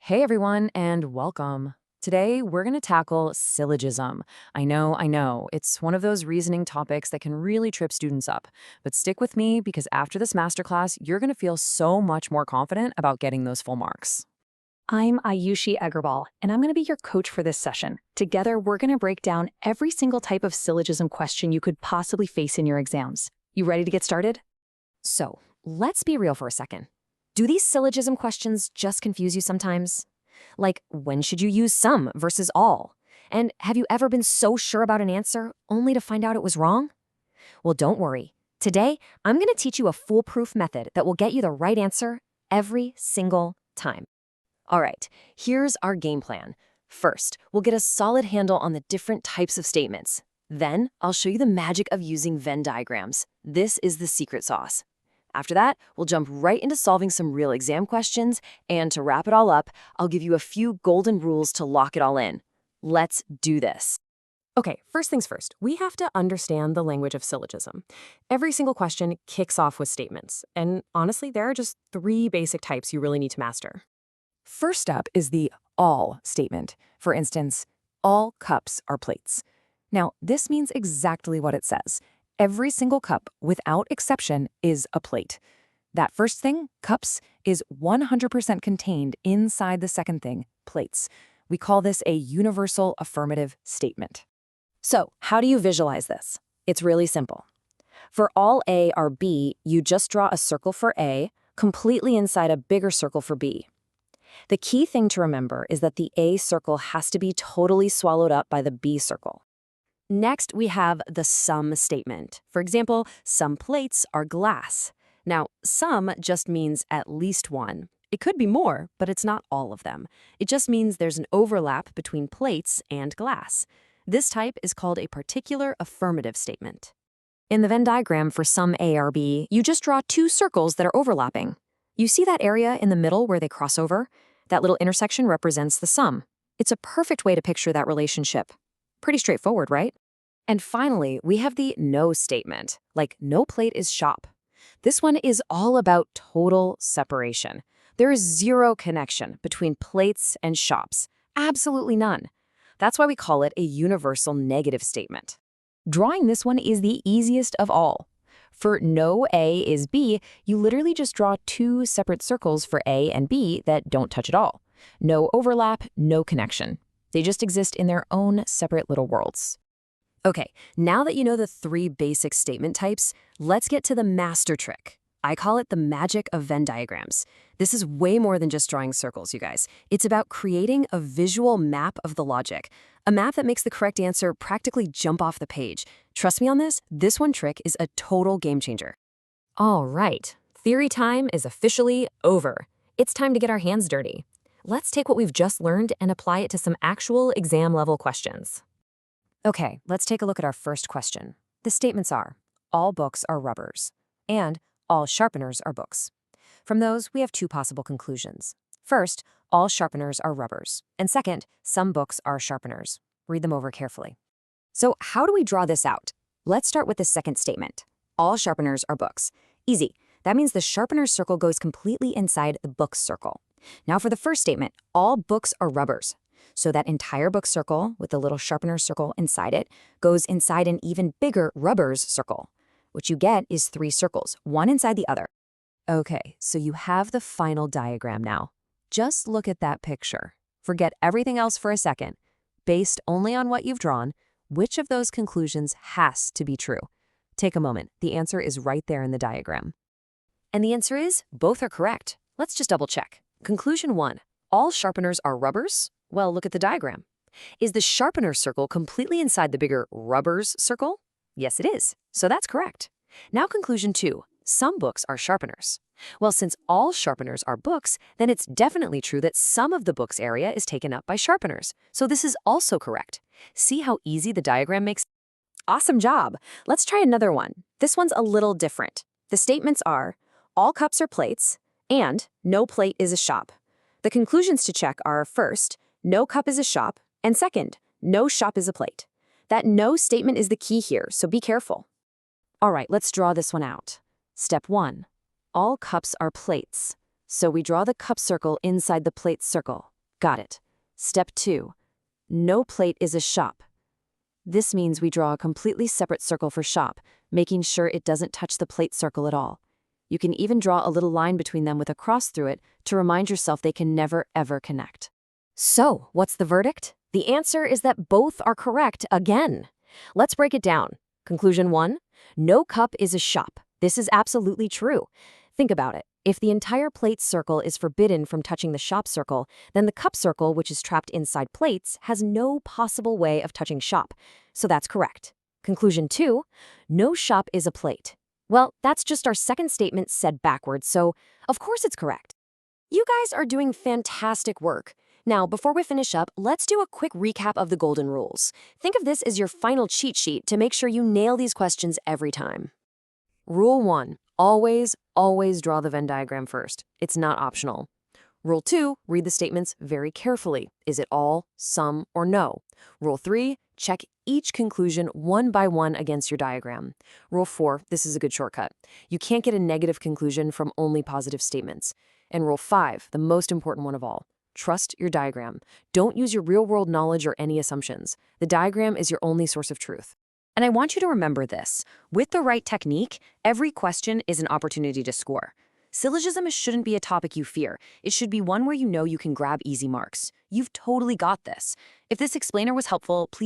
Hey everyone, and welcome. Today, we're going to tackle syllogism. I know, it's one of those reasoning topics that can really trip students up. But stick with me because after this masterclass, you're going to feel so much more confident about getting those full marks. I'm Ayushi Agarwal, and I'm going to be your coach for this session. Together, we're going to break down every single type of syllogism question you could possibly face in your exams. You ready to get started? So, let's be real for a second. Do these syllogism questions just confuse you sometimes? Like, when should you use some versus all? And have you ever been so sure about an answer only to find out it was wrong? Well, don't worry. Today, I'm going to teach you a foolproof method that will get you the right answer every single time. All right, here's our game plan. First, we'll get a solid handle on the different types of statements. Then, I'll show you the magic of using Venn diagrams. This is the secret sauce. After that, we'll jump right into solving some real exam questions, and to wrap it all up, I'll give you a few golden rules to lock it all in. Let's do this. Okay, first things first, we have to understand the language of syllogism. Every single question kicks off with statements, and honestly, there are just three basic types you really need to master. First up is the all statement. For instance, all cups are plates. Now, this means exactly what it says. Every single cup, without exception, is a plate. That first thing, cups, is 100% contained inside the second thing, plates. We call this a universal affirmative statement. So, how do you visualize this? It's really simple. For all A are B, you just draw a circle for A, completely inside a bigger circle for B. The key thing to remember is that the A circle has to be totally swallowed up by the B circle. Next, we have the sum statement. For example, some plates are glass. Now, some just means at least one. It could be more, but it's not all of them. It just means there's an overlap between plates and glass. This type is called a particular affirmative statement. In the Venn diagram for some A or B, you just draw two circles that are overlapping. You see that area in the middle where they cross over? That little intersection represents the sum. It's a perfect way to picture that relationship. Pretty straightforward, right? And finally, we have the no statement, like no plate is shop. This one is all about total separation. There is zero connection between plates and shops. Absolutely none. That's why we call it a universal negative statement. Drawing this one is the easiest of all. For no A is B, you literally just draw two separate circles for A and B that don't touch at all. No overlap, no connection. They just exist in their own separate little worlds. Okay, now that you know the three basic statement types, let's get to the master trick. I call it the magic of Venn diagrams. This is way more than just drawing circles, you guys. It's about creating a visual map of the logic, a map that makes the correct answer practically jump off the page. Trust me on this one trick is a total game changer. All right, theory time is officially over. It's time to get our hands dirty. Let's take what we've just learned and apply it to some actual exam-level questions. Okay, let's take a look at our first question. The statements are, all books are rubbers, and all sharpeners are books. From those, we have two possible conclusions. First, all sharpeners are rubbers, and second, some books are sharpeners. Read them over carefully. So how do we draw this out? Let's start with the second statement. All sharpeners are books. Easy. That means the sharpener's circle goes completely inside the book's circle. Now for the first statement, all books are rubbers. So that entire book circle, with the little sharpener circle inside it, goes inside an even bigger rubbers circle. What you get is three circles, one inside the other. Okay, so you have the final diagram now. Just look at that picture. Forget everything else for a second. Based only on what you've drawn, which of those conclusions has to be true? Take a moment. The answer is right there in the diagram. And the answer is, both are correct. Let's just double check. Conclusion 1, all sharpeners are rubbers? Well, look at the diagram. Is the sharpener circle completely inside the bigger rubbers circle? Yes, it is. So that's correct. Now conclusion 2, some books are sharpeners. Well, since all sharpeners are books, then it's definitely true that some of the book's area is taken up by sharpeners. So this is also correct. See how easy the diagram makes? Awesome job. Let's try another one. This one's a little different. The statements are, all cups are plates, and no plate is a shop. The conclusions to check are, first, no cup is a shop, and second, no shop is a plate. That no statement is the key here, so be careful. All right, let's draw this one out. Step 1, all cups are plates. So we draw the cup circle inside the plate circle. Got it. Step 2. No plate is a shop. This means we draw a completely separate circle for shop, making sure it doesn't touch the plate circle at all. You can even draw a little line between them with a cross through it to remind yourself they can never, ever connect. So, what's the verdict? The answer is that both are correct again. Let's break it down. Conclusion 1. No cup is a shop. This is absolutely true. Think about it. If the entire plate circle is forbidden from touching the shop circle, then the cup circle, which is trapped inside plates, has no possible way of touching shop. So that's correct. Conclusion 2. No shop is a plate. Well, that's just our second statement said backwards, so of course it's correct. You guys are doing fantastic work. Now, before we finish up, let's do a quick recap of the golden rules. Think of this as your final cheat sheet to make sure you nail these questions every time. Rule 1. Always draw the Venn diagram first. It's not optional. Rule 2. Read the statements very carefully. Is it all, some, or no? Rule 3. Check each conclusion one by one against your diagram. Rule 4. This is a good shortcut. You can't get a negative conclusion from only positive statements. And Rule 5, the most important one of all. Trust your diagram. Don't use your real-world knowledge or any assumptions. The diagram is your only source of truth. And I want you to remember this. With the right technique, every question is an opportunity to score. Syllogism shouldn't be a topic you fear. It should be one where you know you can grab easy marks. You've totally got this. If this explainer was helpful, please